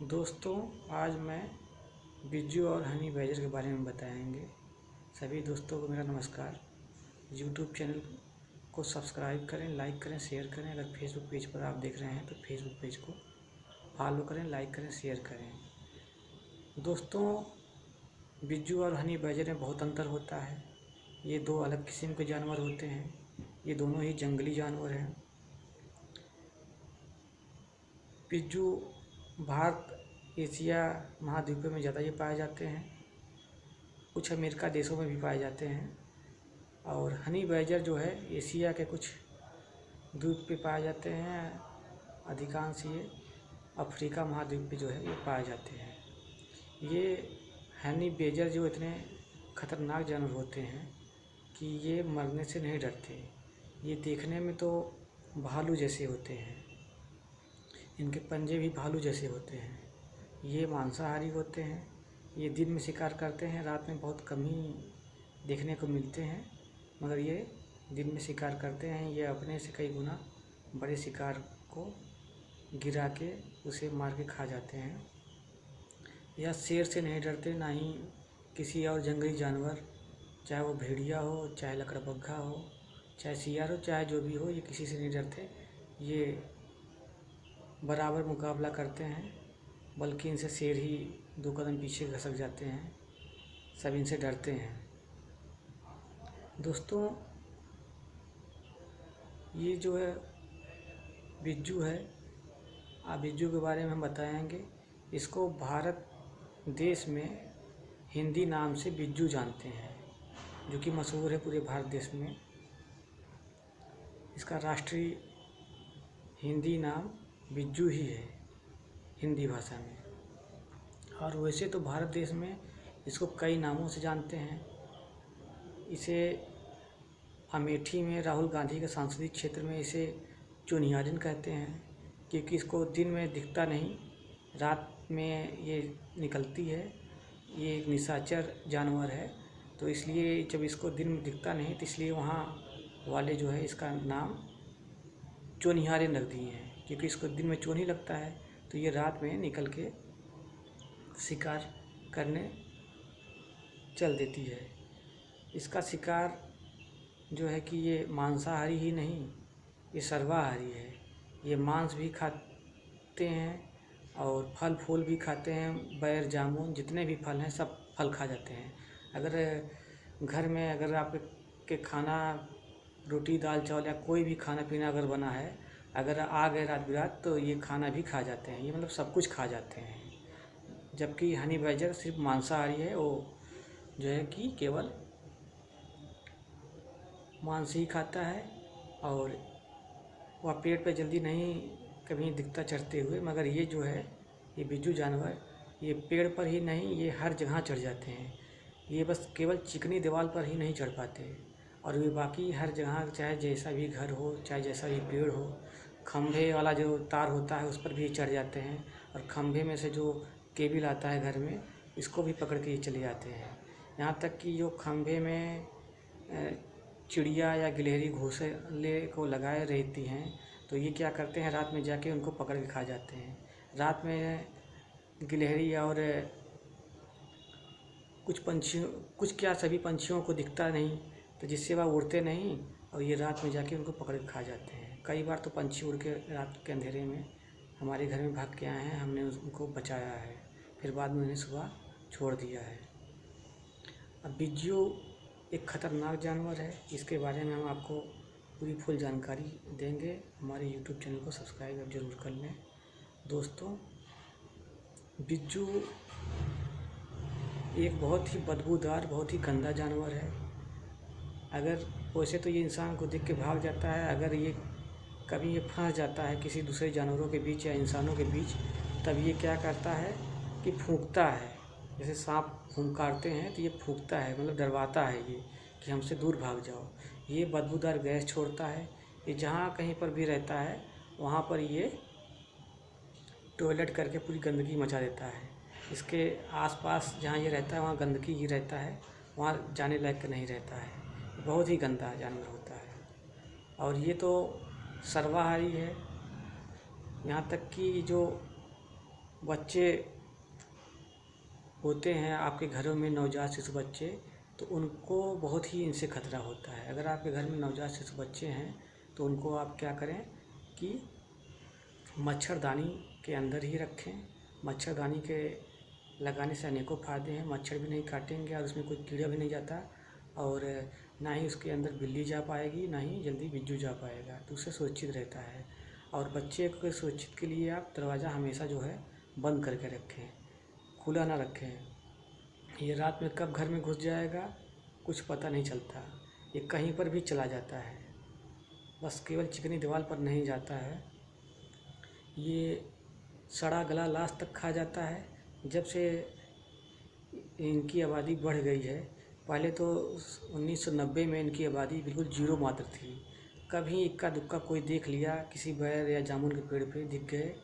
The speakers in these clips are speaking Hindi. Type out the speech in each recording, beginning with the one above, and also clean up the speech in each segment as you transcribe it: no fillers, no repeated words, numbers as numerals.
दोस्तों, आज मैं बिज्जू और हनी बैजर के बारे में बताएंगे। सभी दोस्तों को मेरा नमस्कार। यूट्यूब चैनल को सब्सक्राइब करें, लाइक करें, शेयर करें। अगर फेसबुक पेज पर आप देख रहे हैं तो फेसबुक पेज को फॉलो करें, लाइक करें, शेयर करें। दोस्तों, बिज्जू और हनी बैजर में बहुत अंतर होता है। ये दो अलग किस्म के जानवर होते हैं। ये दोनों ही जंगली जानवर हैं। बिज्जू भारत, एशिया महाद्वीप में ज़्यादा ये पाए जाते हैं। कुछ अमेरिका देशों में भी पाए जाते हैं। और हनी बैजर जो है एशिया के कुछ द्वीप पे पाए जाते हैं। अधिकांश ये अफ्रीका महाद्वीप पे जो है ये पाए जाते हैं। ये हनी बैजर जो इतने खतरनाक जानवर होते हैं कि ये मरने से नहीं डरते। ये देखने में तो भालू जैसे होते हैं। इनके पंजे भी भालू जैसे होते हैं। ये मांसाहारी होते हैं। ये दिन में शिकार करते हैं, रात में बहुत कम ही देखने को मिलते हैं, मगर ये दिन में शिकार करते हैं। ये अपने से कई गुना बड़े शिकार को गिरा के उसे मार के खा जाते हैं। यह शेर से नहीं डरते, ना ही किसी और जंगली जानवर, चाहे वो भेड़िया हो, चाहे लकड़बग्घा हो, चाहे सियार हो, चाहे जो भी हो, ये किसी से नहीं डरते। ये बराबर मुकाबला करते हैं, बल्कि इनसे शेर ही 2 कदम पीछे खसक जाते हैं। सब इनसे डरते हैं। दोस्तों, ये जो है बिज्जू है, बिज्जू के बारे में हम बताएंगे। इसको भारत देश में हिंदी नाम से बिज्जू जानते हैं, जो कि मशहूर है पूरे भारत देश में। इसका राष्ट्रीय हिंदी नाम बिज्जू ही है हिंदी भाषा में। और वैसे तो भारत देश में इसको कई नामों से जानते हैं। इसे अमेठी में राहुल गांधी के संसदीय क्षेत्र में इसे चुनियारिन कहते हैं, क्योंकि इसको दिन में दिखता नहीं, रात में ये निकलती है। ये एक निशाचर जानवर है, तो इसलिए जब इसको दिन में दिखता नहीं तो इसलिए वहाँ वाले जो है इसका नाम चोनिहारिन रख दिए हैं। क्योंकि इसको दिन में चोनी लगता है तो ये रात में निकल के शिकार करने चल देती है। इसका शिकार जो है कि ये मांसाहारी ही नहीं, ये सर्वाहारी है। ये मांस भी खाते हैं और फल फूल भी खाते हैं। बैर, जामुन, जितने भी फल हैं सब फल खा जाते हैं। अगर घर में अगर आपके खाना, रोटी दाल चावल या कोई भी खाना पीना अगर बना है, अगर आ गए रात बिरात तो ये खाना भी खा जाते हैं। ये मतलब सब कुछ खा जाते हैं। जबकि हनी बैजर सिर्फ मांसाहारी है। वो जो है कि केवल मांस ही खाता है और वह पेड़ पे जल्दी नहीं कभी दिखता चढ़ते हुए। मगर ये जो है ये बिज्जू जानवर, ये पेड़ पर ही नहीं, ये हर जगह चढ़ जाते हैं। ये बस केवल चिकनी दीवार पर ही नहीं चढ़ पाते, और वे बाकी हर जगह, चाहे जैसा भी घर हो, चाहे जैसा भी पेड़ हो, खंभे वाला जो तार होता है उस पर भी चढ़ जाते हैं। और खंभे में से जो केबल आता है घर में, इसको भी पकड़ के ये चले जाते हैं। यहाँ तक कि जो खंभे में चिड़िया या गिलहरी घोंसले को लगाए रहती हैं, तो ये क्या करते हैं, रात में जाके उनको पकड़ के खा जाते हैं। रात में गिलहरी और कुछ पंछियों, कुछ क्या सभी पंछियों को दिखता नहीं, तो जिससे वह उड़ते नहीं और ये रात में जाके उनको पकड़ के खा जाते हैं। कई बार तो पंछी उड़ के रात के अंधेरे में हमारे घर में भाग के आए हैं, हमने उनको बचाया है, फिर बाद में उन्हें सुबह छोड़ दिया है। अब बिज्जू एक ख़तरनाक जानवर है। इसके बारे में हम आपको पूरी फुल जानकारी देंगे। हमारे यूट्यूब चैनल को सब्सक्राइब आप ज़रूर कर लें। दोस्तों, बिज्जू एक बहुत ही बदबूदार, बहुत ही गंदा जानवर है। अगर वैसे तो ये इंसान को देख के भाग जाता है, अगर ये कभी ये फंस जाता है किसी दूसरे जानवरों के बीच या इंसानों के बीच, तब ये क्या करता है कि फूंकता है। जैसे सांप फुंकारते हैं तो ये फूंकता है, मतलब डरवाता है ये कि हमसे दूर भाग जाओ। ये बदबूदार गैस छोड़ता है। ये जहाँ कहीं पर भी रहता है वहाँ पर ये टॉयलेट करके पूरी गंदगी मचा देता है। इसके आसपास जहाँ ये रहता है वहाँ गंदगी ही रहता है, वहाँ जाने लायक नहीं रहता है। बहुत ही गंदा जानवर होता है। और ये तो सर्वाहारी है। यहाँ तक कि जो बच्चे होते हैं आपके घरों में, नवजात शिशु बच्चे, तो उनको बहुत ही इनसे खतरा होता है। अगर आपके घर में नवजात शिशु बच्चे हैं तो उनको आप क्या करें कि मच्छरदानी के अंदर ही रखें। मच्छरदानी के लगाने से अनेकों फ़ायदे हैं। मच्छर भी नहीं काटेंगे और उसमें कोई कीड़ा भी नहीं जाता, और ना ही उसके अंदर बिल्ली जा पाएगी, ना ही जल्दी बिज्जू जा पाएगा, तो उससे सुरक्षित रहता है। और बच्चे को सुरक्षित के लिए आप दरवाज़ा हमेशा जो है बंद करके रखें, खुला ना रखें। ये रात में कब घर में घुस जाएगा कुछ पता नहीं चलता, ये कहीं पर भी चला जाता है, बस केवल चिकनी दीवार पर नहीं जाता है। ये सड़ा गला लाश तक खा जाता है। जब से इनकी आबादी बढ़ गई है, पहले तो 1990 में इनकी आबादी बिल्कुल जीरो मात्र थी। कभी इक्का दुक्का कोई देख लिया, किसी बैर या जामुन के पेड़ पे दिख गए,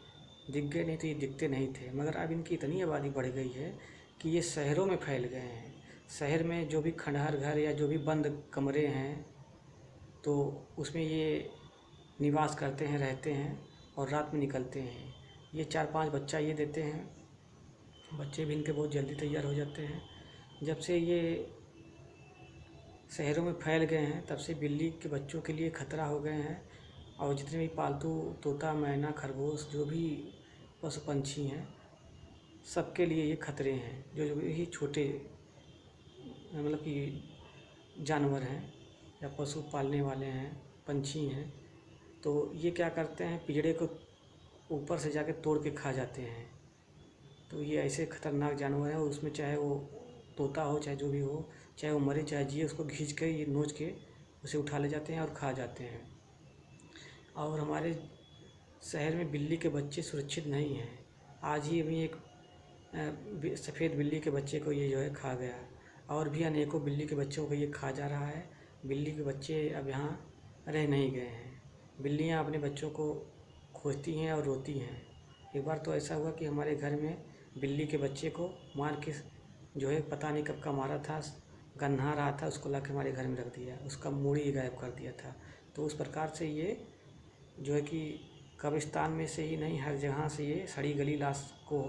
नहीं तो ये दिखते नहीं थे। मगर अब इनकी इतनी आबादी बढ़ गई है कि ये शहरों में फैल गए हैं। शहर में जो भी खंडहर घर या जो भी बंद कमरे हैं, तो उसमें ये निवास करते हैं, रहते हैं और रात में निकलते हैं। ये 4-5 बच्चा ये देते हैं। बच्चे भी इनके बहुत जल्दी तैयार हो जाते हैं। जब से ये शहरों में फैल गए हैं तब से बिल्ली के बच्चों के लिए खतरा हो गए हैं। और जितने भी पालतू तोता, मैना, खरगोश, जो भी पशु पंछी हैं, सबके लिए ये खतरे हैं। जो भी छोटे मतलब कि जानवर हैं या पशु पालने वाले हैं, पंछी हैं, तो ये क्या करते हैं, पिंजड़े को ऊपर से जाके तोड़ के खा जाते हैं। तो ये ऐसे ख़तरनाक जानवर हैं, उसमें चाहे वो तोता हो, चाहे जो भी हो, चाहे वो मरे चाहे जिए, उसको खींच के ये नोच के उसे उठा ले जाते हैं और खा जाते हैं। और हमारे शहर में बिल्ली के बच्चे सुरक्षित नहीं हैं। आज ही अभी एक सफ़ेद बिल्ली के बच्चे को ये जो है खा गया, और भी अनेकों बिल्ली के बच्चों को ये खा जा रहा है। बिल्ली के बच्चे अब यहाँ रह नहीं गए हैं। बिल्लियाँ अपने बच्चों को खोजती हैं और रोती हैं। एक बार तो ऐसा हुआ कि हमारे घर में बिल्ली के बच्चे को मार के जो है पता नहीं कब का मारा था, गन्हा रहा था, उसको ला के हमारे घर में रख दिया, उसका मूड़ी ही गायब कर दिया था। तो उस प्रकार से ये जो है कि कब्रिस्तान में से ही नहीं, हर जगह से ये सड़ी गली लाश को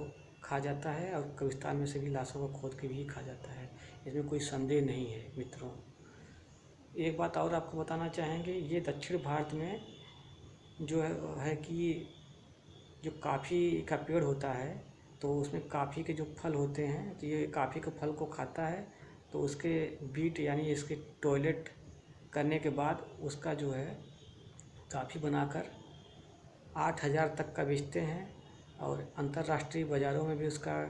खा जाता है, और कब्रिस्तान में से भी लाशों को खोद के भी खा जाता है। इसमें कोई संदेह नहीं है मित्रों। एक बात और आपको बताना चाहेंगे, ये दक्षिण भारत में जो है कि जो काफ़ी का पेड़ होता है, तो उसमें काफ़ी के जो फल होते हैं, तो ये काफ़ी के फल को खाता है, तो उसके बीट यानी इसके टॉयलेट करने के बाद उसका जो है काफ़ी बनाकर 8,000 तक का बेचते हैं, और अंतर्राष्ट्रीय बाज़ारों में भी उसका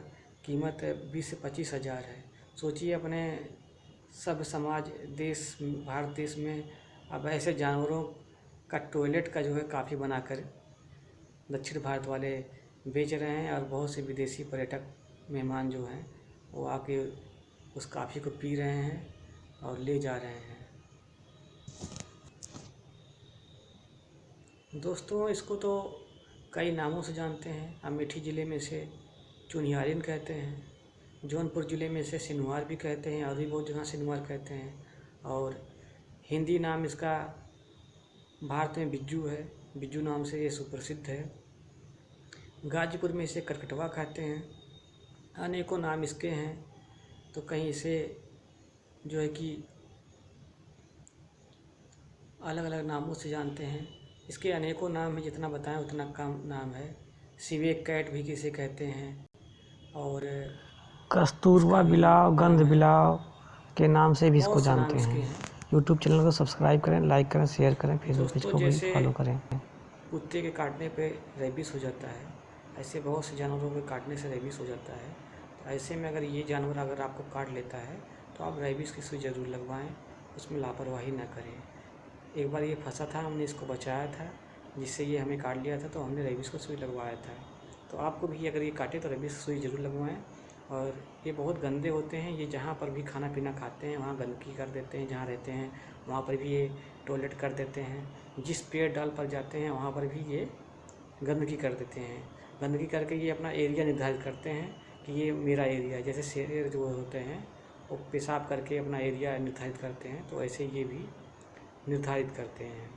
कीमत 20 से 25,000 है। सोचिए अपने सब समाज देश, भारत देश में अब ऐसे जानवरों का टॉयलेट का जो है काफ़ी बनाकर दक्षिण भारत वाले बेच रहे हैं, और बहुत से विदेशी पर्यटक मेहमान जो हैं वो आके उस काफ़ी को पी रहे हैं और ले जा रहे हैं। दोस्तों, इसको तो कई नामों से जानते हैं। अमेठी ज़िले में इसे चुनियारिन कहते हैं, जौनपुर ज़िले में इसे सिनुआर भी कहते हैं, और भी बहुत जगह सिनुआर कहते हैं। और हिंदी नाम इसका भारत में बिज्जू है, बिज्जू नाम से ये सुप्रसिद्ध है। गाजीपुर में इसे करकटवा कहते हैं। अनेकों नाम इसके हैं, तो कहीं इसे जो है कि अलग अलग नामों से जानते हैं। इसके अनेकों नाम हैं, जितना बताएं उतना कम नाम है। सिवेक कैट भी किसे कहते हैं, और कस्तूरबा बिलाव, गंध बिलाव के नाम से भी इसको जानते हैं। यूट्यूब चैनल को सब्सक्राइब करें, लाइक करें, शेयर करें, फेसबुक पेज को भी फॉलो करें। कुत्ते के काटने पे रेबीज हो जाता है, ऐसे बहुत से जानवरों के काटने से रेबीज हो जाता है। तो ऐसे में अगर ये जानवर अगर आपको काट लेता है तो आप रेबीज़ की सुई ज़रूर लगवाएं, उसमें लापरवाही ना करें। एक बार ये फंसा था, हमने इसको बचाया था, जिससे ये हमें काट लिया था, तो हमने रेबीज़ को सुई लगवाया था। तो आपको भी अगर ये काटे तो रेबीज़ सुई ज़रूर लगवाएं। और ये बहुत गंदे होते हैं, ये जहाँ पर भी खाना पीना खाते हैं वहाँ गंदगी कर देते हैं, जहाँ रहते हैं वहाँ पर भी ये टॉयलेट कर देते हैं। जिस पेड़ डाल पर जाते हैं वहाँ पर भी ये गंदगी कर देते हैं। गंदगी करके ये अपना एरिया निर्धारित करते हैं कि ये मेरा एरिया है। जैसे शेर जो होते हैं वो पेशाब करके अपना एरिया निर्धारित करते हैं, तो ऐसे ये भी निर्धारित करते हैं।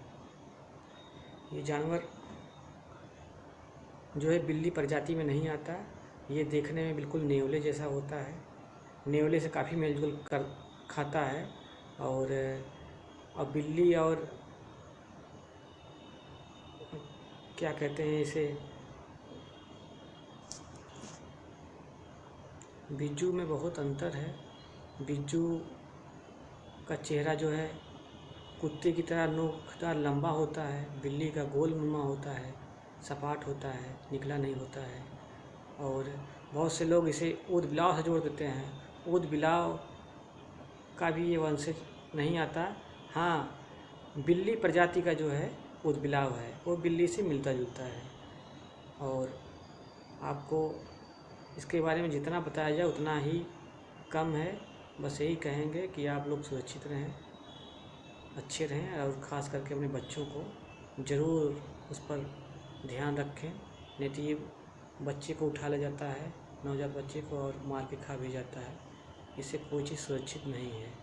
ये जानवर जो है बिल्ली प्रजाति में नहीं आता। ये देखने में बिल्कुल नेवले जैसा होता है, नेवले से काफ़ी मेलजोल कर खाता है। और बिल्ली और क्या कहते हैं इसे, बिज्जू में बहुत अंतर है। बिज्जू का चेहरा जो है कुत्ते की तरह नोकदार लंबा होता है, बिल्ली का गोलनुमा होता है, सपाट होता है, निकला नहीं होता है। और बहुत से लोग इसे ऊद बिलाव से जोड़ देते हैं। ऊद बिलाव का भी ये वंशज नहीं आता। हाँ, बिल्ली प्रजाति का जो है ऊद बिलाव है, वो बिल्ली से मिलता जुलता है। और आपको इसके बारे में जितना बताया जाए उतना ही कम है। बस यही कहेंगे कि आप लोग सुरक्षित रहें, अच्छे रहें, और ख़ास करके अपने बच्चों को ज़रूर उस पर ध्यान रखें। नहीं तो ये बच्चे को उठा ले जाता है, नवजात बच्चे को, और मार के खा भी जाता है। इससे कोई चीज़ सुरक्षित नहीं है।